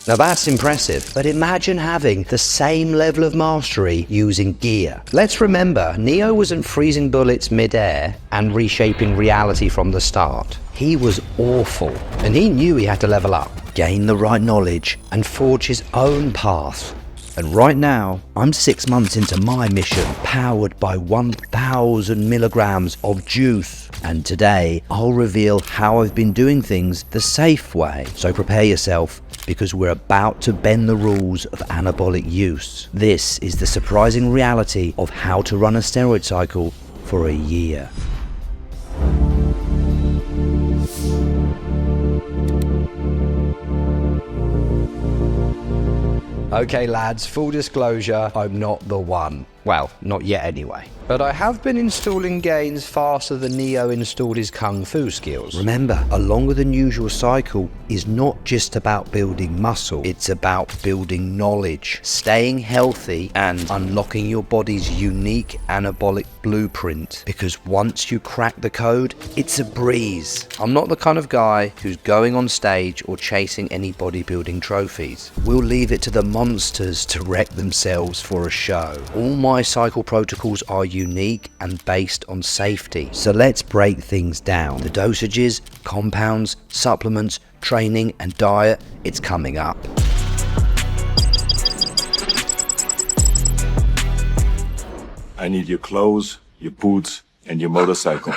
Now that's impressive, but imagine having the same level of mastery using gear. Let's remember, Neo wasn't freezing bullets mid-air and reshaping reality from the start. He was awful, and he knew he had to level up, gain the right knowledge, and forge his own path. And right now, I'm 6 months into my mission, powered by 1,000 milligrams of juice. And today, I'll reveal how I've been doing things the safe way. So prepare yourself, because we're about to bend the rules of anabolic use. This is the surprising reality of how to run a steroid cycle for a year. Okay lads, full disclosure, I'm not the one. Well, not yet anyway. But I have been installing gains faster than Neo installed his kung fu skills. Remember, a longer than usual cycle is not just about building muscle, it's about building knowledge, staying healthy, and unlocking your body's unique anabolic blueprint. Because once you crack the code, it's a breeze. I'm not the kind of guy who's going on stage or chasing any bodybuilding trophies. We'll leave it to the monsters to wreck themselves for a show. All my cycle protocols are unique and based on safety. So let's break things down. The dosages, compounds, supplements, training and diet, it's coming up. I need your clothes, your boots, and your motorcycle.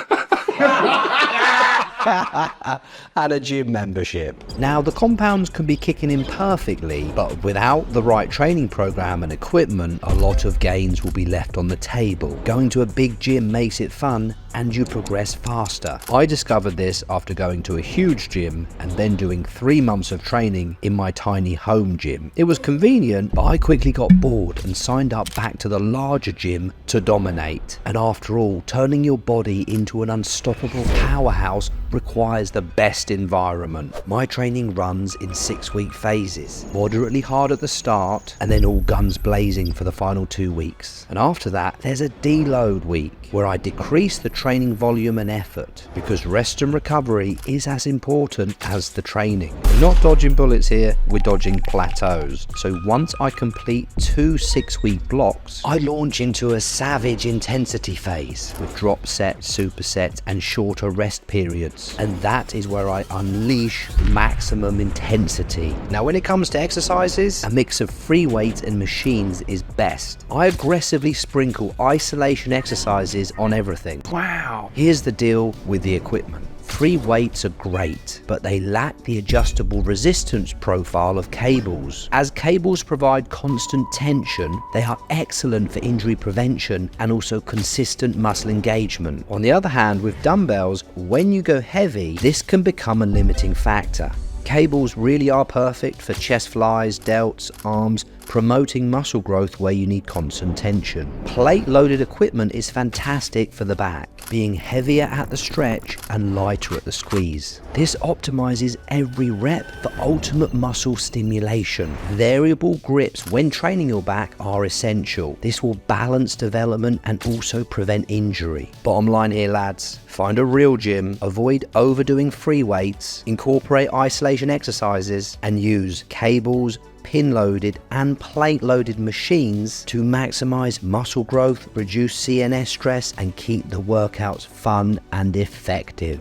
And a gym membership. Now the compounds can be kicking in perfectly, but without the right training program and equipment, a lot of gains will be left on the table. Going to a big gym makes it fun and you progress faster. I discovered this after going to a huge gym and then doing 3 months of training in my tiny home gym. It was convenient, but I quickly got bored and signed up back to the larger gym to dominate. And after all, turning your body into an unstoppable powerhouse requires the best environment. My training runs in 6-week phases, moderately hard at the start and then all guns blazing for the final 2 weeks. And after that, there's a deload week where I decrease the training volume and effort, because rest and recovery is as important as the training. We're not dodging bullets here, we're dodging plateaus. So once I complete 2 6-week blocks, I launch into a savage intensity phase with drop sets, supersets and shorter rest periods. And that is where I unleash maximum intensity. Now when it comes to exercises, a mix of free weights and machines is best. I aggressively sprinkle isolation exercises on everything. Wow. Here's the deal with the equipment. Free weights are great, but they lack the adjustable resistance profile of cables. As cables provide constant tension, they are excellent for injury prevention and also consistent muscle engagement. On the other hand, with dumbbells, when you go heavy, this can become a limiting factor. Cables really are perfect for chest flies, delts, arms, promoting muscle growth where you need constant tension. Plate-loaded equipment is fantastic for the back, being heavier at the stretch and lighter at the squeeze. This optimizes every rep for ultimate muscle stimulation. Variable grips when training your back are essential. This will balance development and also prevent injury. Bottom line here, lads, find a real gym, avoid overdoing free weights, incorporate isolation exercises, and use cables, pin-loaded and plate-loaded machines to maximize muscle growth, reduce CNS stress, and keep the workouts fun and effective.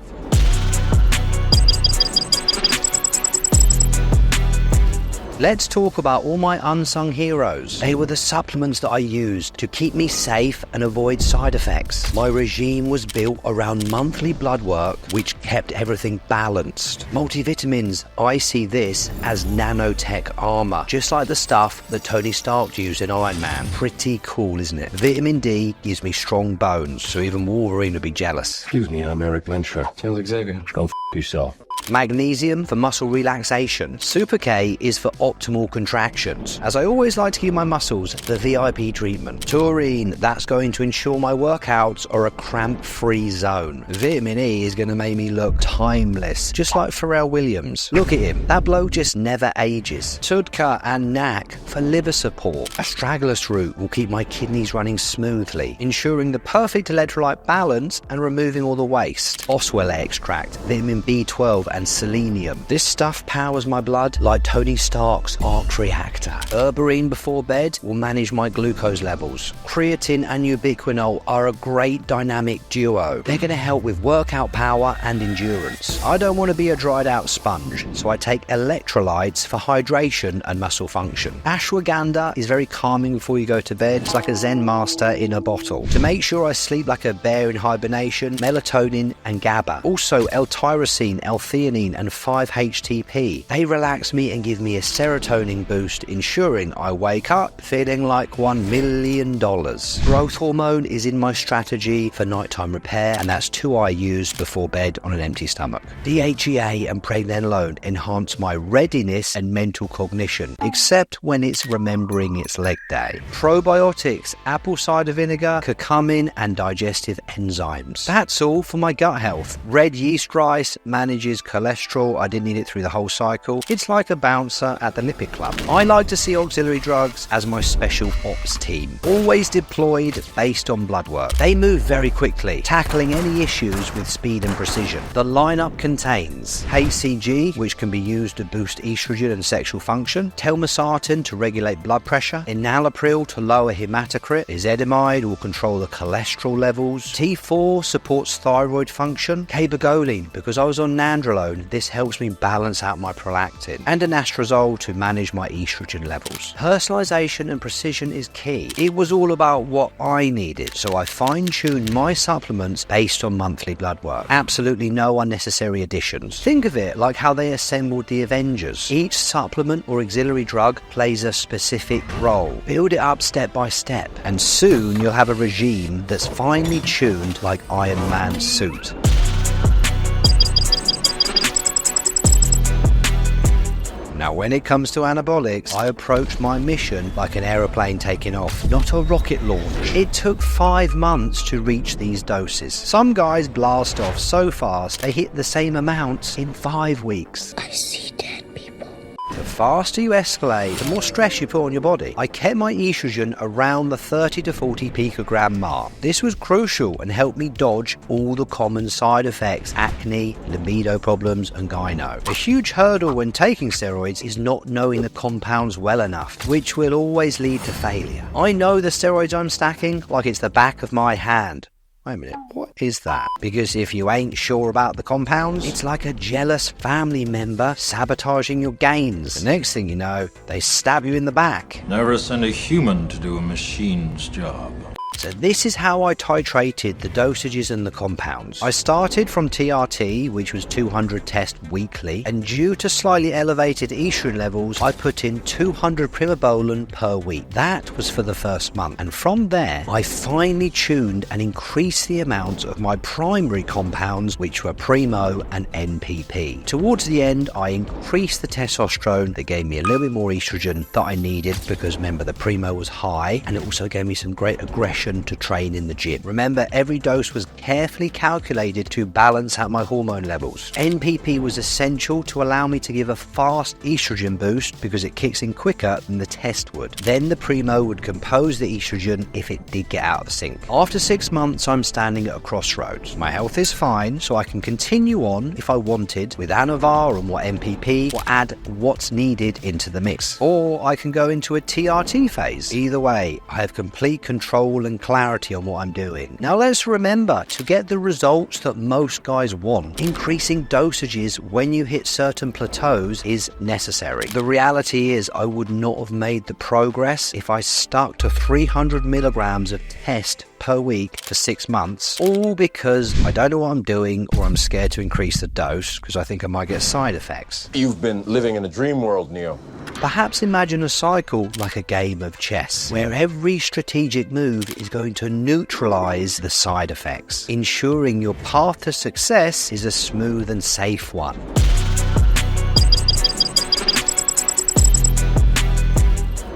Let's talk about all my unsung heroes. They were the supplements that I used to keep me safe and avoid side effects. My regime was built around monthly blood work, which kept everything balanced. Multivitamins, I see this as nanotech armor, just like the stuff that Tony Stark used in Iron Man. Pretty cool, isn't it? Vitamin D gives me strong bones, so even Wolverine would be jealous. Excuse me, I'm Eric Lensher. Sounds like Xavier. Go f*** yourself. Magnesium for muscle relaxation. Super K is for optimal contractions. As I always like to give my muscles the VIP treatment. Taurine, that's going to ensure my workouts are a cramp-free zone. Vitamin E is going to make me look timeless, just like Pharrell Williams. Look at him, that bloke just never ages. Tudka and NAC for liver support. Astragalus root will keep my kidneys running smoothly, ensuring the perfect electrolyte balance and removing all the waste. Oswell extract, vitamin B12 and selenium. This stuff powers my blood like Tony Stark's arc reactor. Berberine before bed will manage my glucose levels. Creatine and ubiquinol are a great dynamic duo. They're going to help with workout power and endurance. I don't want to be a dried out sponge, so I take electrolytes for hydration and muscle function. Ashwagandha is very calming before you go to bed. It's like a Zen master in a bottle. To make sure I sleep like a bear in hibernation, melatonin and GABA. Also L-tyrosine, L-theanine and 5-HTP. They relax me and give me a serotonin boost, ensuring I wake up feeling like $1 million. Growth hormone is in my strategy for nighttime repair, and that's 2 I use before bed on an empty stomach. DHEA and pregnenolone enhance my readiness and mental cognition, except when it's remembering it's leg day. Probiotics, apple cider vinegar, curcumin and digestive enzymes. That's all for my gut health. Red yeast rice manages cholesterol. I didn't eat it through the whole cycle. It's like a bouncer at the lipid club. I like to see auxiliary drugs as my special ops team, always deployed based on blood work. They move very quickly, tackling any issues with speed and precision. The lineup contains HCG, which can be used to boost estrogen and sexual function, telmisartan to regulate blood pressure, enalapril to lower hematocrit, ezetimibe will control the cholesterol levels, T4 supports thyroid function, cabergoline because I was on nandrolone, this helps me balance out my prolactin, and anastrozole to manage my estrogen levels. Personalization and precision is key. It was all about what I needed, so I fine-tuned my supplements based on monthly blood work. Absolutely no unnecessary additions. Think of it like how they assembled the Avengers. Each supplement or auxiliary drug plays a specific role. Build it up step by step, and soon you'll have a regime that's finely tuned like Iron Man's suit. Now, when it comes to anabolics, I approach my mission like an aeroplane taking off, not a rocket launch. It took 5 months to reach these doses. Some guys blast off so fast they hit the same amounts in 5 weeks. I see dead people. The faster you escalate, the more stress you put on your body. I kept my estrogen around the 30 to 40 picogram mark. This was crucial and helped me dodge all the common side effects, acne, libido problems and gyno. A huge hurdle when taking steroids is not knowing the compounds well enough, which will always lead to failure. I know the steroids I'm stacking like it's the back of my hand. Wait a minute, what is that? Because if you ain't sure about the compounds, it's like a jealous family member sabotaging your gains. The next thing you know, they stab you in the back. Never send a human to do a machine's job. So this is how I titrated the dosages and the compounds. I started from TRT, which was 200 tests weekly, and due to slightly elevated estrogen levels, I put in 200 primobolan per week. That was for the first month, and from there, I finely tuned and increased the amount of my primary compounds, which were Primo and NPP. Towards the end, I increased the testosterone that gave me a little bit more estrogen that I needed, because remember, the Primo was high, and it also gave me some great aggression to train in the gym. Remember, every dose was carefully calculated to balance out my hormone levels. NPP was essential to allow me to give a fast estrogen boost because it kicks in quicker than the test would. Then the Primo would compose the estrogen if it did get out of sync. After 6 months, I'm standing at a crossroads. My health is fine, so I can continue on if I wanted with Anavar or more NPP, or add what's needed into the mix. Or I can go into a TRT phase. Either way, I have complete control and clarity on what I'm doing. Now let's remember, to get the results that most guys want, increasing dosages when you hit certain plateaus is necessary. The reality is I would not have made the progress if I stuck to 300 milligrams of test per week for 6 months, all because I don't know what I'm doing, or I'm scared to increase the dose because I think I might get side effects. You've been living in a dream world, Neo. Perhaps imagine a cycle like a game of chess, where every strategic move is going to neutralize the side effects, ensuring your path to success is a smooth and safe one.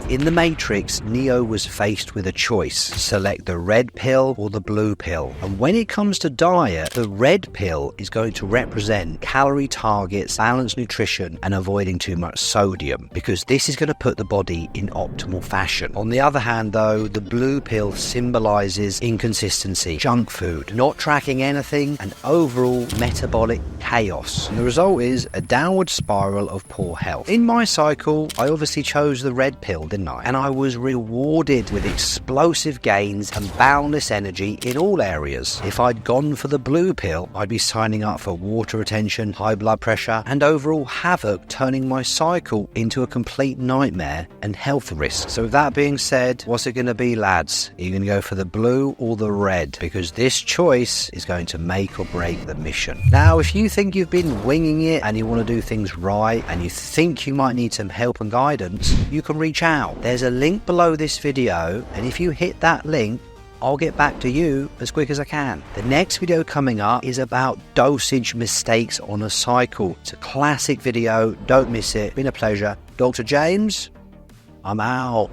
In the Matrix, Neo was faced with a choice: select the red pill or the blue pill. And when it comes to diet, the red pill is going to represent calorie targets, balanced nutrition, and avoiding too much sodium, because this is going to put the body in optimal fashion. On the other hand though, the blue pill symbolizes inconsistency, junk food, not tracking anything, and overall metabolic chaos. And the result is a downward spiral of poor health. In my cycle, I obviously chose the red pill, didn't I? And I was rewarded with explosive gains and boundless energy in all areas. If I'd gone for the blue pill, I'd be signing up for water retention, high blood pressure, and overall havoc, turning my cycle into a complete nightmare and health risk. So with that being said, what's it going to be, lads? Are you going to go for the blue or the red? Because this choice is going to make or break the mission. Now, if you think you've been winging it and you want to do things right and you think you might need some help and guidance, you can reach out. There's a link below this video, and if you hit that link, I'll get back to you as quick as I can. The next video coming up is about dosage mistakes on a cycle. It's a classic video. Don't miss it. Been a pleasure. Dr. James, I'm out.